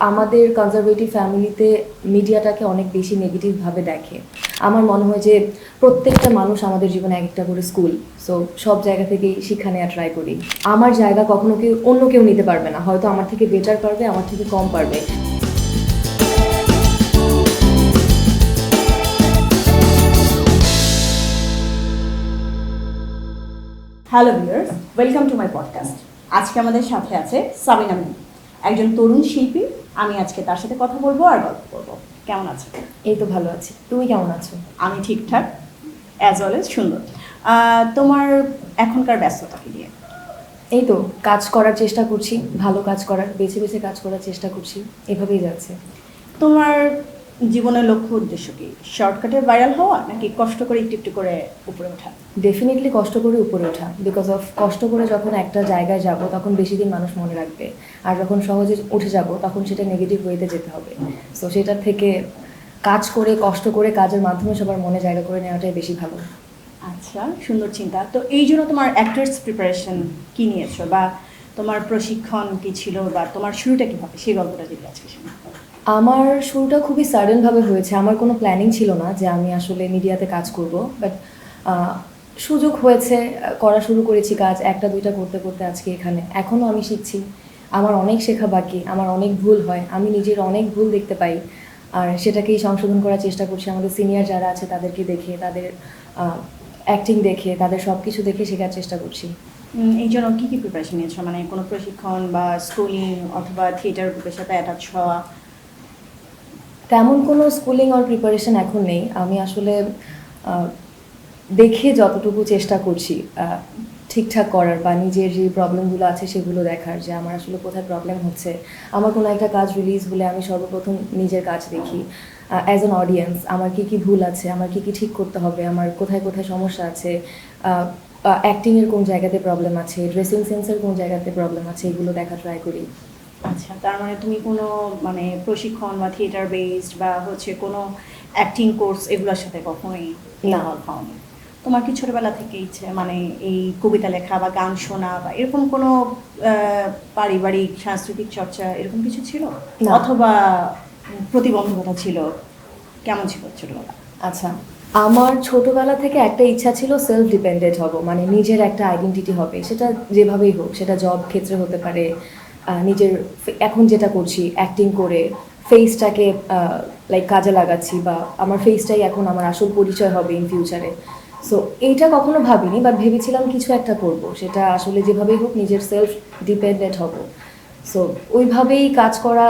আমাদের কনজারভেটিভ ফ্যামিলিতে মিডিয়াটাকে অনেক বেশি নেগেটিভভাবে দেখে। আমার মনে হয় যে প্রত্যেকটা মানুষ আমাদের জীবনে এক একটা করে স্কুল, সো সব জায়গা থেকেই শিক্ষা নেওয়া ট্রাই করি। আমার জায়গা কখনো কেউ অন্য কেউ নিতে পারবে না, হয়তো আমার থেকে বেটার পারবে, আমার থেকে কম পারবে। Hello viewers, welcome to my podcast. আজকে আমাদের সাথে আছে সাবিনা মিম, একজন তরুণ শিল্পী। আমি আজকে তার সাথে কথা বলবো আর গল্প করবো। কেমন আছো? এই তো ভালো আছি, তুমি কেমন আছো? আমি ঠিকঠাক, অ্যাজ অলওয়েজ সুন্দর। তোমার এখনকার ব্যস্ততা কি নিয়ে? এই তো কাজ করার চেষ্টা করছি, ভালো কাজ করার, বেছে বেছে কাজ করার চেষ্টা করছি, এভাবেই যাচ্ছে। তোমার জীবনের লক্ষ্য উদ্দেশ্য কি? শর্টকাটে ভাইরাল হওয়া নাকি কষ্ট করে একটু একটু করে উপরে ওঠা? ডেফিনেটলি কষ্ট করে উপরে ওঠা, বিকজ অফ কষ্ট করে যখন একটা জায়গায় যাব তখন বেশি দিন মানুষ মনে রাখবে, আর যখন সহজে উঠে যাব তখন সেটা নেগেটিভ ওয়েতে যেতে হবে। সো সেটার থেকে কাজ করে, কষ্ট করে, কাজের মাধ্যমে সবার মনে জায়গা করে নেওয়াটাই বেশি ভালো। আচ্ছা, সুন্দর চিন্তা। তো এই জন্য তোমার অ্যাক্টার্স প্রিপারেশন কি নিয়েছো, বা তোমার প্রশিক্ষণ কি ছিল, বা তোমার শুরুটা কীভাবে, সেই গল্পটা যদি আজকে শুনি। আমার শুরুটা খুবই সাডেনভাবে হয়েছে। আমার কোনো প্ল্যানিং ছিল না যে আমি আসলে মিডিয়াতে কাজ করব, বাট সুযোগ হয়েছে, করা শুরু করেছি কাজ, একটা দুইটা করতে করতে আজকে এখানে। এখনও আমি শিখছি, আমার অনেক শেখা বাকি, আমার অনেক ভুল হয়, আমি নিজের অনেক ভুল দেখতে পাই, আর সেটাকেই সংশোধন করার চেষ্টা করছি। আমাদের সিনিয়র যারা আছে তাদেরকে দেখে, তাদের অ্যাক্টিং দেখে, তাদের সব কিছু দেখে শেখার চেষ্টা করছি। এই জন্য কী কী প্রিপারেশন নিয়েছো, মানে কোনো প্রশিক্ষণ বা স্কুলিং অথবা থিয়েটার গ্রুপের সাথে অ্যাটাচ হওয়া? তেমন কোনো স্কুলিং আর প্রিপারেশন এখন নেই। আমি আসলে দেখে যতটুকু চেষ্টা করছি ঠিকঠাক করার, বা নিজের যে প্রবলেমগুলো আছে সেগুলো দেখার, যে আমার আসলে কোথায় প্রবলেম হচ্ছে। আমার কোনো একটা কাজ রিলিজ হলে আমি সর্বপ্রথম নিজের কাজ দেখি, অ্যাজ অ্যান অডিয়েন্স আমার কী কী ভুল আছে, আমার কী কী ঠিক করতে হবে, আমার কোথায় কোথায় সমস্যা আছে, অ্যাক্টিংয়ের কোন জায়গাতে প্রবলেম আছে, ড্রেসিং সেন্সের কোন জায়গাতে প্রবলেম আছে, এগুলো দেখা ট্রাই করি। আচ্ছা, তার মানে তুমি কোনো মানে প্রশিক্ষণ বা থিয়েটার বেসড বা হচ্ছে কোনো অ্যাক্টিং কোর্স এগুলোর সাথে কখনোই ইনভলভ হওনি? তোমার কি ছোটবেলা থেকে ইচ্ছে, মানে এই কবিতা লেখা বা গান শোনা বা এরকম কোনো পারিবারিক সাংস্কৃতিক চর্চা এরকম কিছু ছিল, না। অথবা প্রতিবন্ধকতা ছিল? কেমন ছিল ছোটবেলা? আচ্ছা, আমার ছোটবেলা থেকে একটা ইচ্ছা ছিল সেলফ ডিপেন্ডেন্ট হব, মানে নিজের একটা আইডেন্টিটি হবে, সেটা যেভাবেই হোক, সেটা জব ক্ষেত্রে হতে পারে, নিজের এখন যেটা করছি অ্যাক্টিং করে ফেসটাকে লাইক কাজে লাগাচ্ছি, বা আমার ফেসটাই এখন আমার আসল পরিচয় হবে ইন ফিউচারে। সো এইটা কখনো ভাবিনি, বাট ভেবেছিলাম কিছু একটা করব, সেটা আসলে যেভাবেই হোক নিজের সেলফ ডিপেন্ডেন্ট হব। সো ওইভাবেই কাজ করা।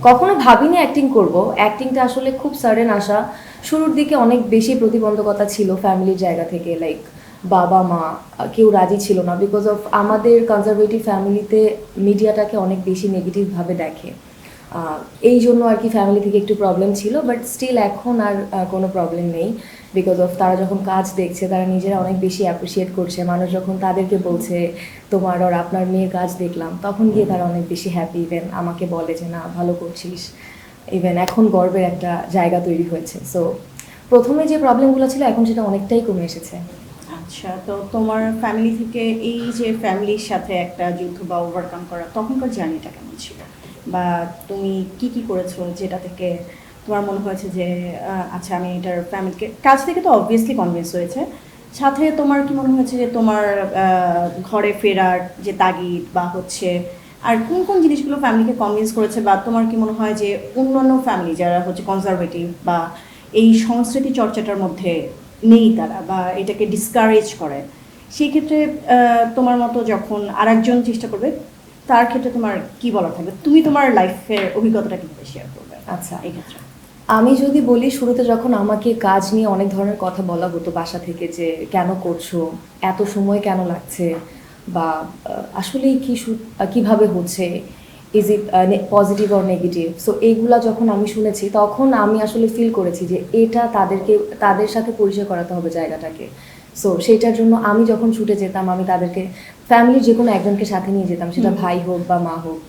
কখনো ভাবিনি অ্যাক্টিং করব, অ্যাক্টিংটা আসলে খুব সাডেন আসা। শুরুর দিকে অনেক বেশি প্রতিবন্ধকতা ছিল ফ্যামিলির জায়গা থেকে, লাইক বাবা মা কেউ রাজি ছিল না, বিকজ অফ আমাদের কনজারভেটিভ ফ্যামিলিতে মিডিয়াটাকে অনেক বেশি নেগেটিভভাবে দেখে। এই জন্য আর কি ফ্যামিলি থেকে একটু প্রবলেম ছিল, বাট স্টিল এখন আর কোনো প্রবলেম নেই, বিকজ অফ তারা যখন কাজ দেখছে তারা নিজেরা অনেক বেশি অ্যাপ্রিসিয়েট করছে। মানুষ যখন তাদেরকে বলছে তোমার আর আপনার মেয়ের কাজ দেখলাম, তখন গিয়ে তারা অনেক বেশি হ্যাপি, ইভেন আমাকে বলে যে না ভালো করছিস, ইভেন এখন গর্বের একটা জায়গা তৈরি হয়েছে। সো প্রথমে যে প্রবলেমগুলো ছিল এখন সেটা অনেকটাই কমে এসেছে। আচ্ছা, তো তোমার ফ্যামিলি থেকে এই যে ফ্যামিলির সাথে একটা যুদ্ধ বা ওভারকাম করা, তখনকার জার্নিটা কেমন ছিল, বা তুমি কি কি করেছো যেটা থেকে তোমার মনে হয়েছে যে আচ্ছা আমি এটার ফ্যামিলিকে, কাজ থেকে তো অবভিয়াসলি কনভিন্স হয়েছে, সাথে তোমার কি মনে হয়েছে যে তোমার ঘরে ফেরার যে তাগিদ, বা হচ্ছে আর কোন কোন জিনিসগুলো ফ্যামিলিকে কনভিন্স করেছে, বা তোমার কি মনে হয় যে অন্যান্য ফ্যামিলি যারা হচ্ছে কনজারভেটিভ বা এই সংস্কৃতি চর্চাটার মধ্যে নেই তারা, বা এটাকে ডিসকারেজ করে, সেই ক্ষেত্রে তোমার মতো যখন আরেকজন চেষ্টা করবে তার ক্ষেত্রে তোমার কি বলা থাকবে, তুমি তোমার লাইফের অভিজ্ঞতাটা কীভাবে শেয়ার করবে আচ্ছা, এই ক্ষেত্রে? আমি যদি বলি, শুরুতে যখন আমাকে কাজ নিয়ে অনেক ধরনের কথা বলা হতো বাসা থেকে, যে কেন করছো, এত সময় কেন লাগছে, বা আসলেই কীভাবে হচ্ছে, is it positive or negative. So এইগুলা যখন আমি শুনেছি তখন আমি আসলে ফিল করেছি যে এটা তাদের সাথে পরিচয় করাতে হবে জায়গাটাকে। সো সেইটার জন্য আমি যখন ছুটে যেতাম, আমি তাদেরকে ফ্যামিলির যে কোনো একজনকে সাথে নিয়ে যেতাম, সেটা ভাই হোক বা মা হোক।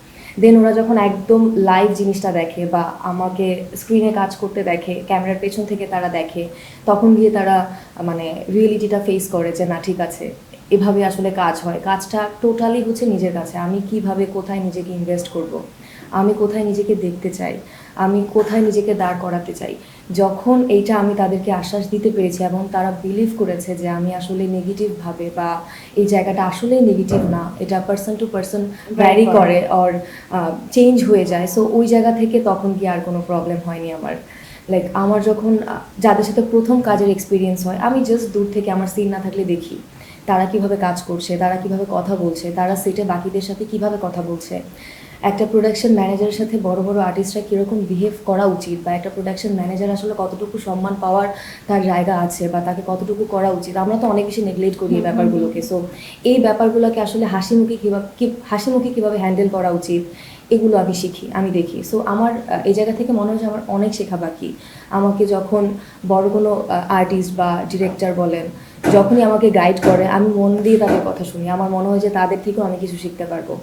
দেন ওরা যখন একদম লাইভ জিনিসটা দেখে, বা আমাকে স্ক্রিনে কাজ করতে দেখে, ক্যামেরার পেছন থেকে তারা দেখে, তখন গিয়ে তারা মানে রিয়েলিটিটা ফেস করে যে না ঠিক আছে, এভাবে আসলে কাজ হয়। কাজটা টোটালি হচ্ছে নিজের কাছে, আমি কিভাবে কোথায় নিজেকে ইনভেস্ট করব, আমি কোথায় নিজেকে দেখতে চাই, আমি কোথায় নিজেকে দাঁড় করাতে চাই। যখন এইটা আমি তাদেরকে আশ্বাস দিতে পেরেছি এবং তারা বিলিভ করেছে যে আমি আসলে নেগেটিভভাবে বা এই জায়গাটা আসলেই নেগেটিভ না, এটা পার্সন টু পার্সন ভ্যারি করে অর চেঞ্জ হয়ে যায়, সো ওই জায়গা থেকে তখন কি আর কোনো প্রবলেম হয়নি আমার। লাইক আমার যখন যাদের সাথে প্রথম কাজের এক্সপিরিয়েন্স হয়, আমি জাস্ট দূর থেকে আমার সিন না থাকলে দেখি তারা কিভাবে কাজ করছে, তারা কিভাবে কথা বলছে, তারা সেটে বাকিদের সাথে কিভাবে কথা বলছে, একটা প্রোডাকশন ম্যানেজারের সাথে বড় বড় আর্টিস্টরা কীরকম বিহেভ করা উচিত, বা একটা প্রোডাকশন ম্যানেজার আসলে কতটুকু সম্মান পাওয়ার তার জায়গা আছে বা তাকে কতটুকু করা উচিত। আমরা তো অনেক বেশি নেগলেক্ট করি এই ব্যাপারগুলোকে। সো এই ব্যাপারগুলোকে আসলে হাসিমুখে কীভাবে হ্যান্ডেল করা উচিত, এগুলো আমি শিখি, আমি দেখি। সো আমার এই জায়গা থেকে মনে হয় যে আমার অনেক শেখা বাকি। আমাকে যখন বড় কোনো আর্টিস্ট বা ডিরেক্টর বলেন, যখনই আমাকে গাইড করে, আমি মন দিয়ে তাদের কথা শুনি। আমার মনে হয় যে তাদের থেকেও আমি কিছু শিখতে পারবো।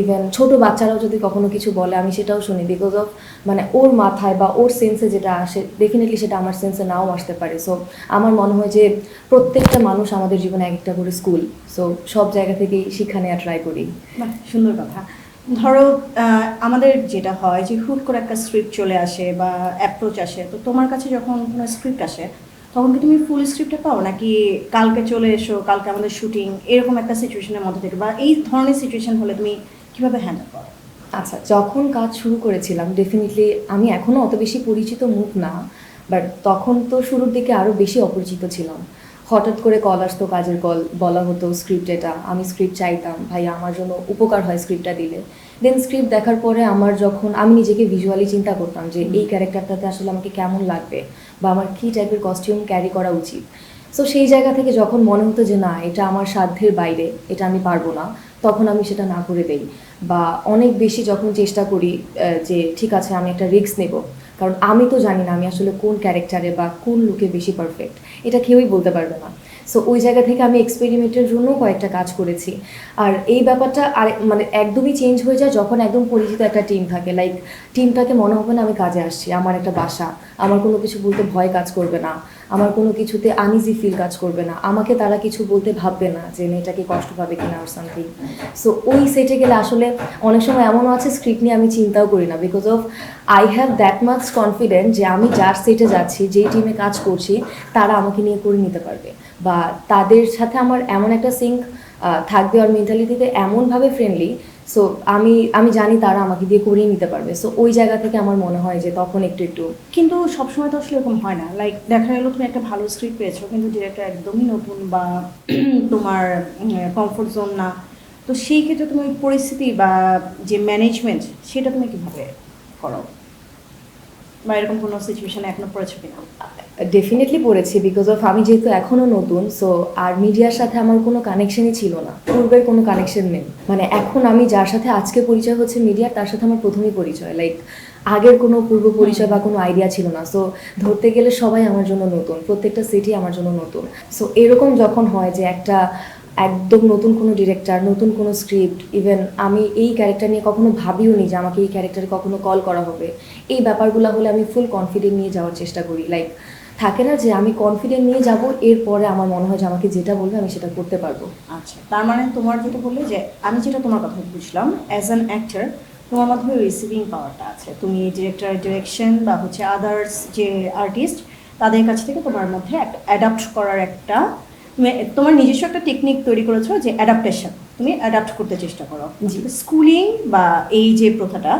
ইভেন ছোট বাচ্চারাও যদি কখনো কিছু বলে, আমি সেটাও শুনি, বিকজ অফ মানে ওর মাথায় বা ওর সেন্সে যেটা আসে, ডেফিনেটলি সেটা আমার সেন্সে নাও আসতে পারে। সো আমার মনে হয় যে প্রত্যেকটা মানুষ আমাদের জীবনে এক একটা করে স্কুল। সো সব জায়গা থেকেই শিক্ষা নেওয়া ট্রাই করি। বাহ, সুন্দর কথা। ধরো আমাদের যেটা হয় যে হুট করে একটা স্ক্রিপ্ট চলে আসে বা অ্যাপ্রোচ আসে, তো তোমার কাছে যখন কোনো স্ক্রিপ্ট আসে তখন কি তুমি ফুল স্ক্রিপ্টটা পাও, নাকি কালকে চলে এসো, কালকে আমাদের শুটিং, এরকম একটা সিচুয়েশনের মধ্যে থেকে, বা এই ধরনের সিচুয়েশন হলে তুমি কীভাবে হ্যান্ডেল করো? আচ্ছা, যখন কাজ শুরু করেছিলাম, ডেফিনেটলি আমি এখনও অত বেশি পরিচিত মুখ না, বাট তখন তো শুরুর দিকে আরও বেশি অপরিচিত ছিলাম। হঠাৎ করে কল আসতো, কাজের কল, বলা হতো স্ক্রিপ্ট এটা, আমি স্ক্রিপ্ট চাইতাম, ভাই আমার জন্য উপকার হয় স্ক্রিপ্টটা দিলে। দেন স্ক্রিপ্ট দেখার পরে আমার যখন আমি নিজেকে ভিজুয়ালি চিন্তা করতাম যে এই ক্যারেক্টারটাতে আসলে আমাকে কেমন লাগবে বা আমার কী টাইপের কস্টিউম ক্যারি করা উচিত। সো সেই জায়গা থেকে যখন মনে হতো যে না, এটা আমার সাধ্যের বাইরে, এটা আমি পারবো না, তখন আমি সেটা না করে দেই। বা অনেক বেশি যখন চেষ্টা করি যে ঠিক আছে আমি একটা রিস্ক নেব, কারণ আমি তো জানি না আমি আসলে কোন ক্যারেক্টারে বা কোন লুকে বেশি পারফেক্ট, এটা কেউই বলতে পারবে না। সো ওই জায়গা থেকে আমি এক্সপেরিমেন্টের জন্য কয়েকটা কাজ করেছি। আর এই ব্যাপারটা আর মানে একদমই চেঞ্জ হয়ে যায় যখন একদম পরিচিত একটা টিম থাকে। লাইক টিমটাকে মনে হবে না আমি কাজে আসছি, আমার একটা বাসা, আমার কোনো কিছু বলতে ভয় কাজ করবে না, আমার কোনো কিছুতে আনইজি ফিল কাজ করবে না, আমাকে তারা কিছু বলতে ভাববে না যে মেয়েটাকে কষ্ট পাবে কিনা আর সামথিং। সো ওই সেটে গেলে আসলে অনেক সময় এমনও আছে স্ক্রিপ্ট নিয়ে আমি চিন্তাও করি না, because of I have that much confident যে আমি যার সেটে যাচ্ছি, যেই টিমে কাজ করছি, তারা আমাকে নিয়ে করে নিতে পারবে, বা তাদের সাথে আমার এমন একটা সিঙ্ক থাকবে, আর মেন্টালিটিতে এমনভাবে ফ্রেন্ডলি। সো আমি জানি তারা আমাকে দিয়ে করিয়ে নিতে পারবে। সো ওই জায়গা থেকে আমার মনে হয় যে তখন একটু কিন্তু সবসময় তো আসলে এরকম হয় না। লাইক দেখা গেলো তুমি একটা ভালো স্ক্রিপ্ট পেয়েছো, কিন্তু ডিরেক্টর একদমই নতুন বা তোমার কমফোর্ট জোন না, তো সেই ক্ষেত্রে তুমি ওই পরিস্থিতি বা যে ম্যানেজমেন্ট, সেটা তুমি কীভাবে করো, বা এরকম কোনো সিচুয়েশনে এখনো পড়েছো কিনা? ডেফিনেটলি পড়েছি, বিকজ অফ আমি যেহেতু এখনও নতুন, সো আর মিডিয়ার সাথে আমার কোনো কানেকশনই ছিল না, পূর্বের কোনো কানেকশন নেই। মানে এখন আমি যার সাথে আজকে পরিচয় হচ্ছে মিডিয়ার, তার সাথে আমার প্রথমেই পরিচয়। লাইক আগের কোনো পূর্ব পরিচয় বা কোনো আইডিয়া ছিল না। সো ধরতে গেলে সবাই আমার জন্য নতুন, প্রত্যেকটা সিটি আমার জন্য নতুন। সো এরকম যখন হয় যে একটা একদম নতুন কোনো ডিরেক্টর, নতুন কোনো স্ক্রিপ্ট, ইভেন আমি এই ক্যারেক্টার নিয়ে কখনো ভাবিও নি যে আমাকে এই ক্যারেক্টারে কখনো কল করা হবে, এই ব্যাপারগুলো হলে আমি ফুল কনফিডেন্ট নিয়ে যাওয়ার চেষ্টা করি। লাইক থাকে না যে আমি কনফিডেন্ট নিয়ে যাব, এরপরে আমার মনে হয় যে আমাকে যেটা বলবে আমি সেটা করতে পারবো। আচ্ছা, তার মানে তোমার যেটা বললে যে আমি যেটা তোমার কথা বুঝলাম, অ্যাজ অ্যান অ্যাক্টর তোমার মাধ্যমে রিসিভিং পাওয়ারটা আছে, তুমি ডিরেক্টরের ডিরেকশন বা হচ্ছে আদার্স যে আর্টিস্ট তাদের কাছ থেকে তোমার মধ্যে একটা অ্যাডাপ্ট করার একটা, তুমি তোমার নিজস্ব একটা টেকনিক তৈরি করেছো যে অ্যাডাপ্টেশন, তুমি অ্যাডাপ্ট করতে চেষ্টা করো। জি। স্কুলিং বা এই যে প্রথাটা,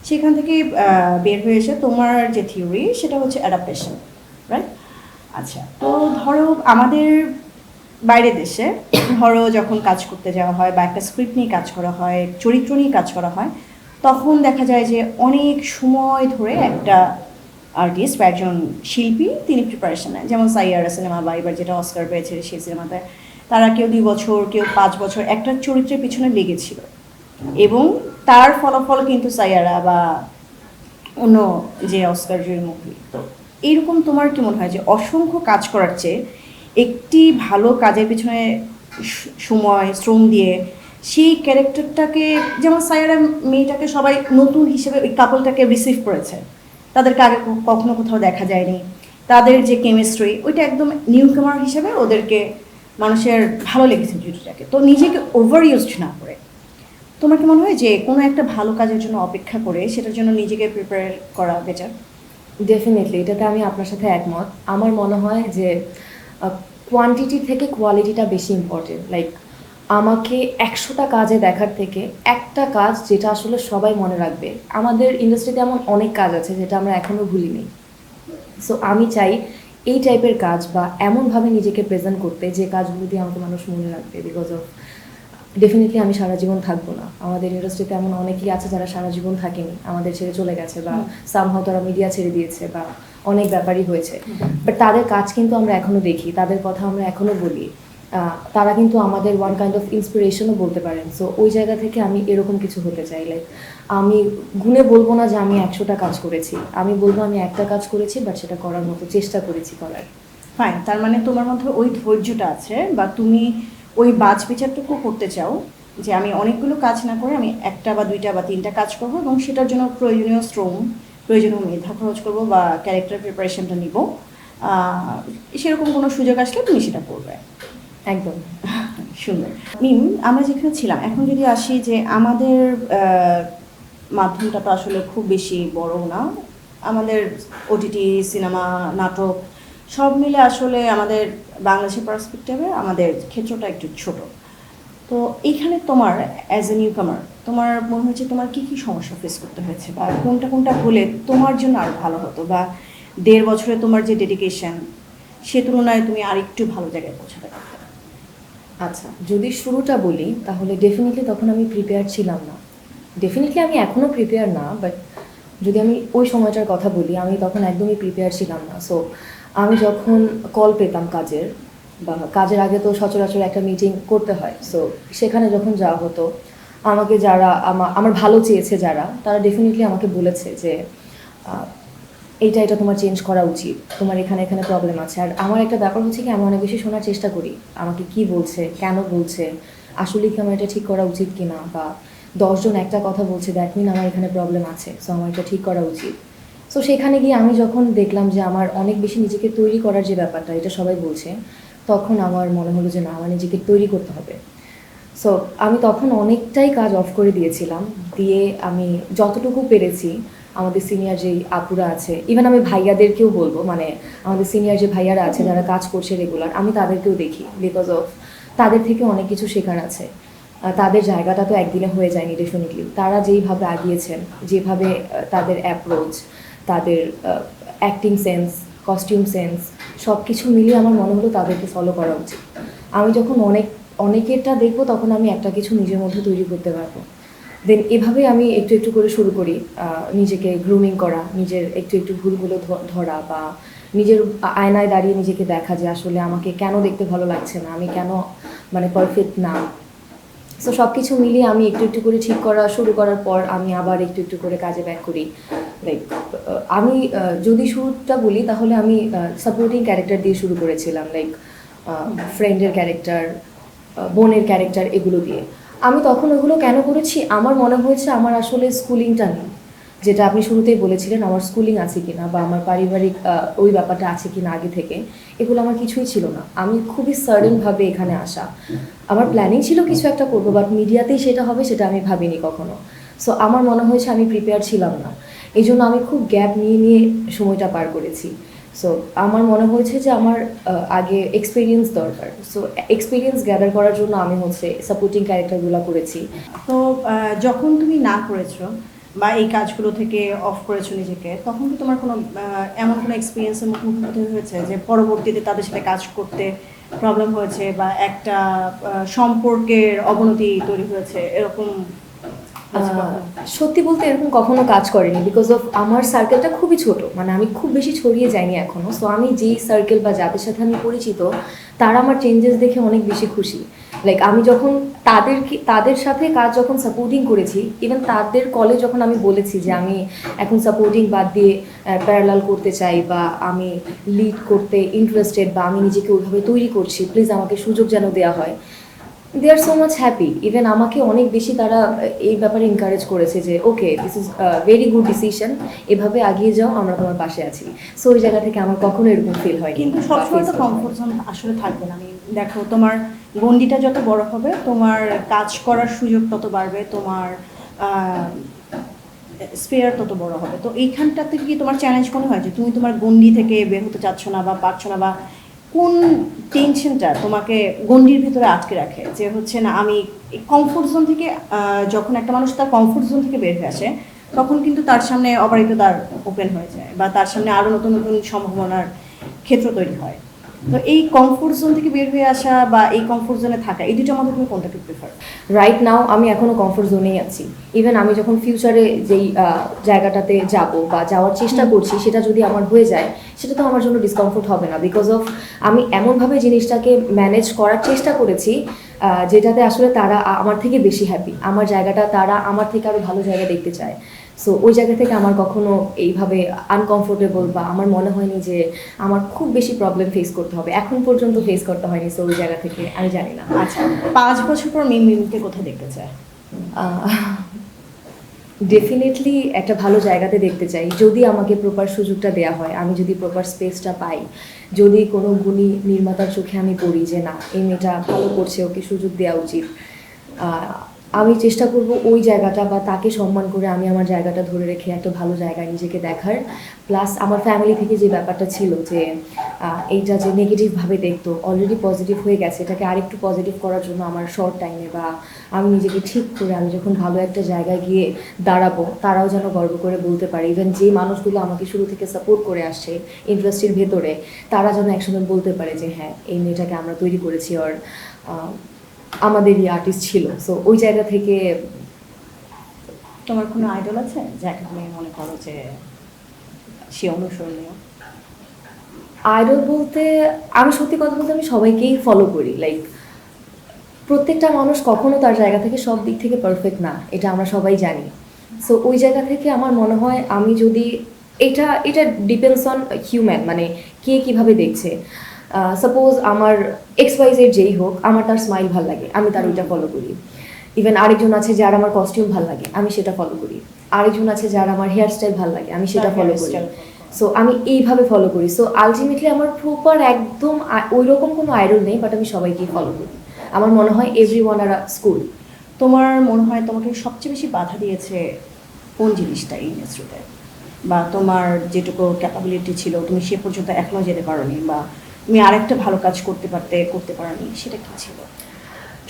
সেখান থেকে বের হয়ে এসে তোমার যে থিওরি সেটা হচ্ছে অ্যাডাপ্টেশন, রাইট? আচ্ছা, তো ধরো আমাদের বাইরের দেশে ধরো যখন কাজ করতে যাওয়া হয় বা একটা স্ক্রিপ্ট নিয়ে কাজ করা হয়, চরিত্র নিয়ে কাজ করা হয়, তখন দেখা যায় যে অনেক সময় ধরে একটা আর্টিস্ট বা একজন শিল্পী তিনি প্রিপারেশন নেয়। যেমন সাইয়ারা সিনেমা বা এবার যেটা অস্কার পেয়েছে সেই সিনেমাতে, তারা কেউ 2 বছর, কেউ 5 বছর একটা চরিত্রের পিছনে লেগেছিল, এবং তার ফলাফল কিন্তু সাইয়ারা বা অন্য যে অস্কার জয়ী মুভি। তো এইরকম তোমার কি মনে হয় যে অসংখ্য কাজ করার চেয়ে একটি ভালো কাজের পিছনে সময় শ্রম দিয়ে সেই ক্যারেক্টারটাকে, যেমন সাইয়ারা মেয়েটাকে সবাই নতুন হিসেবে ওই কাপলটাকে রিসিভ করেছে, তাদেরকে আগে কখনো কোথাও দেখা যায়নি, তাদের যে কেমিস্ট্রি ওইটা একদম নিউ কামার হিসেবে ওদেরকে মানুষের ভালো লেগেছে জুটিটাকে, তো নিজেকে ওভার ইউজড না করে তোমার কি মনে হয় যে কোনো একটা ভালো কাজের জন্য অপেক্ষা করে সেটার জন্য নিজেকে প্রিপেয়ার করা বেটার? ডেফিনেটলি এটাতে আমি আপনার সাথে একমত। আমার মনে হয় যে কোয়ান্টিটি থেকে কোয়ালিটিটা বেশি ইম্পর্টেন্ট। লাইক আমাকে ১০০টা কাজে দেখার থেকে একটা কাজ যেটা আসলে সবাই মনে রাখবে। আমাদের ইন্ডাস্ট্রিতে এমন অনেক কাজ আছে যেটা আমরা এখনও ভুলিনি। সো আমি চাই এই টাইপের কাজ বা এমনভাবে নিজেকে প্রেজেন্ট করতে যে কাজগুলো দিয়ে আমাকে মানুষ মনে রাখবে। বিকজ অফ ডেফিনেটলি আমি সারা জীবন থাকবো না। আমাদের ইন্ডাস্ট্রিতে এমন অনেকেই আছে যারা সারা জীবন থাকেনি, আমাদের ছেড়ে চলে গেছে বা সামহাও তারা মিডিয়া ছেড়ে দিয়েছে বা অনেক ব্যাপারই হয়েছে। বাট তাদের কাজ কিন্তু আমরা এখনও দেখি, তাদের কথা আমরা এখনও বলি। তারা কিন্তু আমাদের ওয়ান কাইন্ড অফ ইন্সপিরেশনও বলতে পারেন। সো ওই জায়গা থেকে আমি এরকম কিছু হতে চাই। লাইক আমি গুণে বলবো না যে আমি ১০০টা কাজ করেছি, আমি বলবো আমি একটা কাজ করেছি বাট সেটা করার মতো চেষ্টা করেছি করার। ফাইন, তার মানে তোমার মধ্যে ওই ধৈর্যটা আছে বা তুমি ওই বাছ বিচারটুকু করতে চাও যে আমি অনেকগুলো কাজ না করে আমি একটা বা দুইটা বা তিনটা কাজ করবো এবং সেটার জন্য প্রয়োজনীয় শ্রম, প্রয়োজনীয় মেধা খরচ করবো বা ক্যারেক্টার প্রিপারেশনটা নিব। সেরকম কোনো সুযোগ আসলে তুমি সেটা করবে। একদম সুন্দর। মিম, আমরা যেখানে ছিলাম এখন যদি আসি যে আমাদের মাধ্যমটা তো আসলে খুব বেশি বড় না, আমাদের ওটিটি সিনেমা নাটক সব মিলে আসলে আমাদের বাংলাদেশের পার্সপেক্টিভে আমাদের ক্ষেত্রটা একটু ছোট। তো এইখানে তোমার অ্যাজ এ নিউ কামার তোমার মনে হয়েছে তোমার কী কী সমস্যা ফেস করতে হয়েছে বা কোনটা কোনটা হলে তোমার জন্য আরও ভালো হতো বা ১.৫ বছরে তোমার যে ডেডিকেশন সে তুলনায় তুমি আরেকটু ভালো জায়গায় পৌঁছাতে পারতে? আচ্ছা, যদি শুরুটা বলি তাহলে ডেফিনেটলি তখন আমি প্রিপেয়ার ছিলাম না। ডেফিনেটলি আমি এখনও প্রিপেয়ার না, বাট যদি আমি ওই সময়টার কথা বলি আমি তখন একদমই প্রিপেয়ার ছিলাম না। সো আমি যখন কল পেতাম কাজের বা কাজের আগে তো সচরাচর একটা মিটিং করতে হয়, সো সেখানে যখন যাওয়া হতো আমাকে যারা আমার ভালো চেয়েছে যারা, তারা ডেফিনেটলি আমাকে বলেছে যে এইটা এটা তোমার চেঞ্জ করা উচিত, তোমার এখানে এখানে প্রবলেম আছে। আর আমার একটা ব্যাপার হচ্ছে কি, আমি অনেক বেশি শোনার চেষ্টা করি আমাকে কি বলছে, কেন বলছে, আসলে কি আমার এটা ঠিক করা উচিত কি না, বা ১০ জন একটা কথা বলছে দ্যাট মিন আমার এখানে প্রবলেম আছে, সো আমার এটা ঠিক করা উচিত। সো সেখানে গিয়ে আমি যখন দেখলাম যে আমার অনেক বেশি নিজেকে তৈরি করার যে ব্যাপারটা এটা সবাই বলছে, তখন আমার মনে হলো যে না, আমার নিজেকে তৈরি করতে হবে। সো আমি তখন অনেকটাই কাজ অফ করে দিয়েছিলাম, দিয়ে আমি যতটুকু পেরেছি আমাদের সিনিয়র যেই আপুরা আছে, ইভেন আমি ভাইয়াদেরকেও বলবো, মানে আমাদের সিনিয়র যে ভাইয়ারা আছে যারা কাজ করছে রেগুলার, আমি তাদেরকেও দেখি বিকজ অফ তাদের থেকে অনেক কিছু শেখার আছে। তাদের জায়গাটা তো একদিনে হয়ে যায়নি ডেফিনেটলি। তারা যেইভাবে আগিয়েছেন, যেভাবে তাদের অ্যাপ্রোচ, তাদের অ্যাক্টিং সেন্স, কস্টিউম সেন্স সব কিছু মিলিয়ে আমার মনে হলো তাদেরকে ফলো করা উচিত। আমি যখন অনেকেরটা দেখবো তখন আমি একটা কিছু নিজের মধ্যে তৈরি করতে পারবো। দেন এভাবেই আমি একটু একটু করে শুরু করি নিজেকে গ্রুমিং করা, নিজের একটু একটু ভুলগুলো ধরা বা নিজের আয়নায় দাঁড়িয়ে নিজেকে দেখা যে আসলে আমাকে কেন দেখতে ভালো লাগছে না, আমি কেন মানে পারফেক্ট না। সো সব কিছু মিলিয়ে আমি একটু একটু করে ঠিক করা শুরু করার পর আমি আবার একটু একটু করে কাজে ব্যাক করি। লাইক আমি যদি শুরুটা বলি তাহলে আমি সাপোর্টিং ক্যারেক্টার দিয়ে শুরু করেছিলাম, লাইক ফ্রেন্ডের ক্যারেক্টার, বোনের ক্যারেক্টার, এগুলো দিয়ে। আমি তখন ওগুলো কেন করেছি, আমার মনে হয়েছে আমার আসলে স্কুলিংটা নেই, যেটা আপনি শুরুতেই বলেছিলেন আমার স্কুলিং আছে কিনা বা আমার পারিবারিক ওই ব্যাপারটা আছে কিনা আগে থেকে, এগুলো আমার কিছুই ছিল না। আমি খুবই সাডেনভাবে এখানে আসা, আমার প্ল্যানিং ছিল কিছু একটা করবো, বাট মিডিয়াতেই সেটা হবে সেটা আমি ভাবিনি কখনো। সো আমার মনে হয়েছে আমি প্রিপেয়ার ছিলাম না, এই জন্য আমি খুব গ্যাপ নিয়ে নিয়ে সময়টা পার করেছি। সো আমার মনে হয়েছে যে আমার আগে এক্সপিরিয়েন্স দরকার। সো এক্সপিরিয়েন্স গ্যাদার করার জন্য আমি হচ্ছে সাপোর্টিং ক্যারেক্টারগুলো করেছি। তো যখন তুমি না করেছো বা এই কাজগুলো থেকে অফ করেছো নিজেকে, তখন কি তোমার কোনো এমন কোনো এক্সপিরিয়েন্সের মুখোমুখি হতে হয়েছে যে পরবর্তীতে তাদের সাথে কাজ করতে প্রবলেম হয়েছে বা একটা সম্পর্কের অবনতি তৈরি হয়েছে, এরকম? সত্যি বলতে এরকম কখনো কাজ করেনি, বিকজ অফ আমার সার্কেলটা খুবই ছোট, মানে আমি খুব বেশি ছড়িয়ে যাইনি এখনও। সো আমি যেই সার্কেল বা যাদের সাথে আমি পরিচিত তারা আমার চেঞ্জেস দেখে অনেক বেশি খুশি। লাইক আমি যখন তাদের সাথে কাজ যখন সাপোর্টিং করেছি, ইভেন তাদের কলে যখন আমি বলেছি যে আমি এখন সাপোর্টিং বাদ দিয়ে প্যারালাল করতে চাই বা আমি লিড করতে ইন্টারেস্টেড বা আমি নিজেকে ওইভাবে তৈরি করছি, প্লিজ আমাকে সুযোগ যেন দেওয়া হয়, দে আর সো মাচ হ্যাপি। ইভেন আমাকে অনেক বেশি তারা এই ব্যাপারে এনকারেজ করেছে যে okay this is very good decision, এভাবে আগিয়ে যাও, আমরা তোমার পাশে আছি। সো ওই জায়গা থেকে আমার কখনো এরকম ফিল হয় কিন্তু সবসময় তো কমফোর্ট জোন আসলে থাকবে না। আমি দেখো, তোমার গণ্ডিটা যত বড় হবে তোমার কাজ করার সুযোগ তত বাড়বে, তোমার স্পেয়ার তত বড় হবে। তো এইখানটাতে কি তোমার চ্যালেঞ্জ মনে হয় যে তুমি তোমার গণ্ডি থেকে বের হতে চাচ্ছ না বা পারছো না, বা কোন টেনশনটা তোমাকে গণ্ডির ভিতরে আটকে রাখে যে হচ্ছে না আমি কমফোর্ট জোন থেকে যখন একটা মানুষ তার কমফোর্ট জোন থেকে বের হয়ে আসে তখন কিন্তু তার সামনে অবারিত দ্বার ওপেন হয়ে যায় বা তার সামনে আরও নতুন নতুন সম্ভাবনার ক্ষেত্র তৈরি হয়। তো এই কমফোর্ট জোন থেকে বের হয়ে আসা বা এই কমফোর্ট জোনে থাকা, এই দুটোর মধ্যে তুমি কোনটাকে প্রিফার? রাইট নাও আমি এখনো কমফোর্ট জোনেই আছি। ইভেন আমি যখন ফিউচারে যেই জায়গাটাতে যাব বা যাওয়ার চেষ্টা করছি সেটা যদি আমার হয়ে যায়, সেটা তো আমার জন্য ডিসকমফোর্ট হবে না, বিকজ অফ আমি এমনভাবে জিনিসটাকে ম্যানেজ করার চেষ্টা করেছি যেটাতে আসলে তারা আমার থেকে বেশি হ্যাপি, আমার জায়গাটা তারা আমার থেকে আরও ভালো জায়গা দেখতে চায়। সো ওই জায়গা থেকে আমার কখনো এইভাবে আনকমফোর্টেবল বা আমার মনে হয়নি যে আমার খুব বেশি প্রবলেম ফেস করতে হবে, এখন পর্যন্ত ফেস করতে হয়নি। সো ওই জায়গা থেকে আমি জানি না। আচ্ছা, 5 বছর পর মিমিকে কোথায় দেখতে চায়? ডেফিনেটলি একটা ভালো জায়গাতে দেখতে চাই, যদি আমাকে প্রপার সুযোগটা দেওয়া হয়, আমি যদি প্রপার স্পেসটা পাই, যদি কোনো গুণী নির্মাতার চোখে আমি পড়ি যে না এই মেয়েটা ভালো করছে, ওকে সুযোগ দেওয়া উচিত, আমি চেষ্টা করব ওই জায়গাটা বা তাকে সম্মান করে আমি আমার জায়গাটা ধরে রেখে একটা ভালো জায়গায় নিজেকে দেখার। প্লাস আমার ফ্যামিলি থেকে যে ব্যাপারটা ছিল যে এইটা যে নেগেটিভভাবে দেখতো, অলরেডি পজিটিভ হয়ে গেছে, এটাকে আরেকটু পজিটিভ করার জন্য আমার শর্ট টাইমে বা আমি নিজেকে ঠিক করে আমি যখন ভালো একটা জায়গায় গিয়ে দাঁড়াবো, তারাও যেন গর্ব করে বলতে পারে, ইভেন যে মানুষগুলো আমাকে শুরু থেকে সাপোর্ট করে আসছে ইন্ডাস্ট্রির ভেতরে, তারা যেন একসময় বলতে পারে যে হ্যাঁ এই মেয়েটাকে আমরা তৈরি করেছি, আর আমাদেরই আর্টিস্ট ছিল। সো ওই জায়গা থেকে। তোমার কোনো আইডল আছে যাকে তুমি মনে করো যে সে অনুসরণীয়? আইডল বলতে আমি সত্যি কথা বলতে আমি সবাইকেই ফলো করি। লাইক প্রত্যেকটা মানুষ কখনো তার জায়গা থেকে সব দিক থেকে পারফেক্ট না, এটা আমরা সবাই জানি। সো ওই জায়গা থেকে আমার মনে হয় আমি যদি এটা এটা ডিপেন্ডস অন হিউম্যান, মানে কে কীভাবে দেখছে। সাপোজ আমার XYZ যেই হোক, আমার তার স্মাইল ভাল লাগে, আমি তার ওইটা ফলো করি। ইভেন আরেকজন আছে যার আমার কস্টিউম ভাল লাগে, আমি সেটা ফলো করি। আরেকজন আছে যার আমার হেয়ার স্টাইল ভাল লাগে, আমি সেটা ফলো করি। সো আমি এইভাবে ফলো করি। সো আলটিমেটলি আমার প্রপার একদম ওই রকম কোনো আইডল নেই, বাট আমি সবাইকেই ফলো করি। আমার মনে হয় এভরিওয়ান আর স্কুল। তোমার মনে হয় তোমাকে সবচেয়ে বেশি বাধা দিয়েছে কোন জিনিসটা এই ইন্ডাস্ট্রিতে, বা তোমার যেটুকু ক্যাপাবিলিটি ছিল তুমি সে পর্যন্ত এখনও যেতে পারোনি, বা তুমি আরেকটা ভালো কাজ করতে পারোনি, সেটা কি ছিল?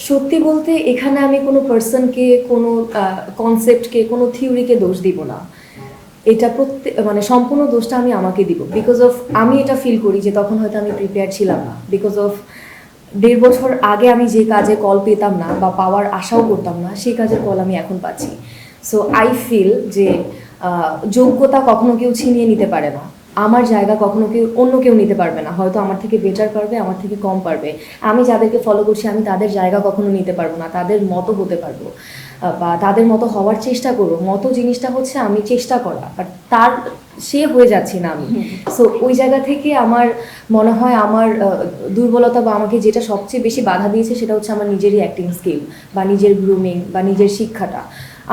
সত্যি বলতে এখানে আমি কোনো পার্সনকে, কোনো কনসেপ্টকে, কোনো থিওরিকে দোষ দিব না। এটা মানে সম্পূর্ণ দোষটা আমি আমাকে দিব, বিকজ অফ আমি এটা ফিল করি যে তখন হয়তো আমি প্রিপেয়ার ছিলাম না। বিকজ অফ 1.5 বছর আগে আমি যে কাজে কল পেতাম না বা পাওয়ার আশাও করতাম না, সেই কাজের কল আমি এখন পাচ্ছি। সো আই ফিল যে যোগ্যতা কখনো কেউ ছিনিয়ে নিতে পারে না, আমার জায়গা কখনো অন্য কেউ নিতে পারবে না। হয়তো আমার থেকে বেটার পারবে, আমার থেকে কম পারবে, আমি যাদেরকে ফলো করছি আমি তাদের জায়গা কখনো নিতে পারবো না, তাদের মতো হতে পারবো বা তাদের মতো হওয়ার চেষ্টা করবো। মতো জিনিসটা হচ্ছে আমি চেষ্টা করা, আর তার সে হয়ে যাচ্ছি না আমি। সো ওই জায়গা থেকে আমার মনে হয় আমার দুর্বলতা বা আমাকে যেটা সবচেয়ে বেশি বাধা দিয়েছে সেটা হচ্ছে আমার নিজেরই অ্যাক্টিং স্কিল বা নিজের গ্রুমিং বা নিজের শিক্ষাটা।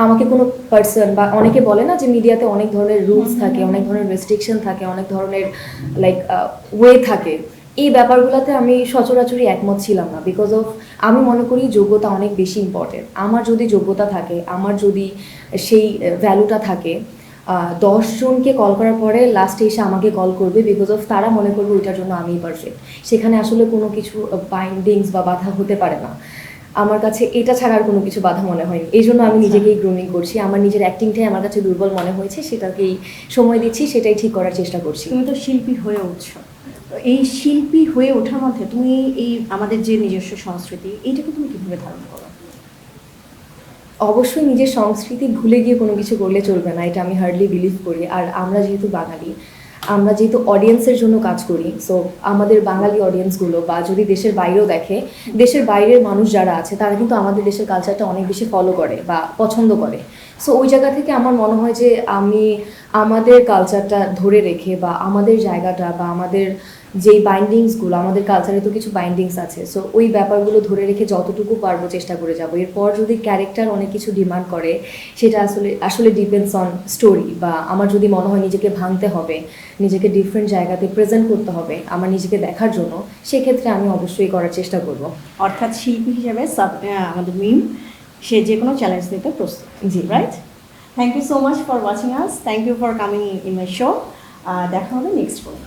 আমাকে কোনো পার্সন বা অনেকে বলে না যে মিডিয়াতে অনেক ধরনের রুলস থাকে, অনেক ধরনের রেস্ট্রিকশন থাকে, অনেক ধরনের লাইক ওয়ে থাকে, এই ব্যাপারগুলোতে আমি সচরাচরই একমত ছিলাম না। বিকজ অফ আমি মনে করি যোগ্যতা অনেক বেশি ইম্পর্টেন্ট। আমার যদি যোগ্যতা থাকে, আমার যদি সেই ভ্যালুটা থাকে, 10 জনকে কল করার পরে লাস্টে এসে আমাকে কল করবে, বিকজ অফ তারা মনে করবে ওইটার জন্য আমিই পারফেক্ট। সেখানে আসলে কোনো কিছু বাইন্ডিংস বা বাধা হতে পারে না। আমার কাছে এটা ছাড়া আর কোনো কিছু বাধা মনে হয়নি, এই জন্য আমি নিজেকেই গ্রুমিং করছি। আমার নিজের অ্যাক্টিংটাই আমার কাছে দুর্বল মনে হয়েছে, সেটাকেই সময় দিচ্ছি, সেটাই ঠিক করার চেষ্টা করছি। তুমি তো শিল্পী হয়ে উঠছো, তো এই শিল্পী হয়ে ওঠার মধ্যে তুমি এই আমাদের যে নিজস্ব সংস্কৃতি, এইটাকে তুমি কীভাবে ধারণ করো? অবশ্যই নিজের সংস্কৃতি ভুলে গিয়ে কোনো কিছু করলে চলবে না, এটা আমি হার্ডলি বিলিভ করি। আর আমরা যেহেতু বাঙালি, আমরা যেহেতু অডিয়েন্সের জন্য কাজ করি, সো আমাদের বাঙালি অডিয়েন্সগুলো বা যদি দেশের বাইরেও দেখে, দেশের বাইরের মানুষ যারা আছে তারা কিন্তু আমাদের দেশের কালচারটা অনেক বেশি ফলো করে বা পছন্দ করে। সো ওই জায়গা থেকে আমার মনে হয় যে আমি আমাদের কালচারটা ধরে রেখে বা আমাদের জায়গাটা বা আমাদের যেই বাইন্ডিংসগুলো, আমাদের কালচারে তো কিছু বাইন্ডিংস আছে, সো ওই ব্যাপারগুলো ধরে রেখে যতটুকু পারবো চেষ্টা করে যাবো। এরপর যদি ক্যারেক্টার অনেক কিছু ডিমান্ড করে, সেটা আসলে আসলে ডিপেন্ডস অন স্টোরি, বা আমার যদি মনে হয় নিজেকে ভাঙতে হবে, নিজেকে ডিফারেন্ট জায়গাতে প্রেজেন্ট করতে হবে আমার নিজেকে দেখার জন্য, সেক্ষেত্রে আমি অবশ্যই করার চেষ্টা করব। অর্থাৎ শিল্পী হিসেবে আমাদের মিম সে যে কোনো চ্যালেঞ্জ নিতে প্রস্তুত, জি। Right? Thank you so much for watching us, thank you for coming in my show. দেখা হবে নেক্সট কোনো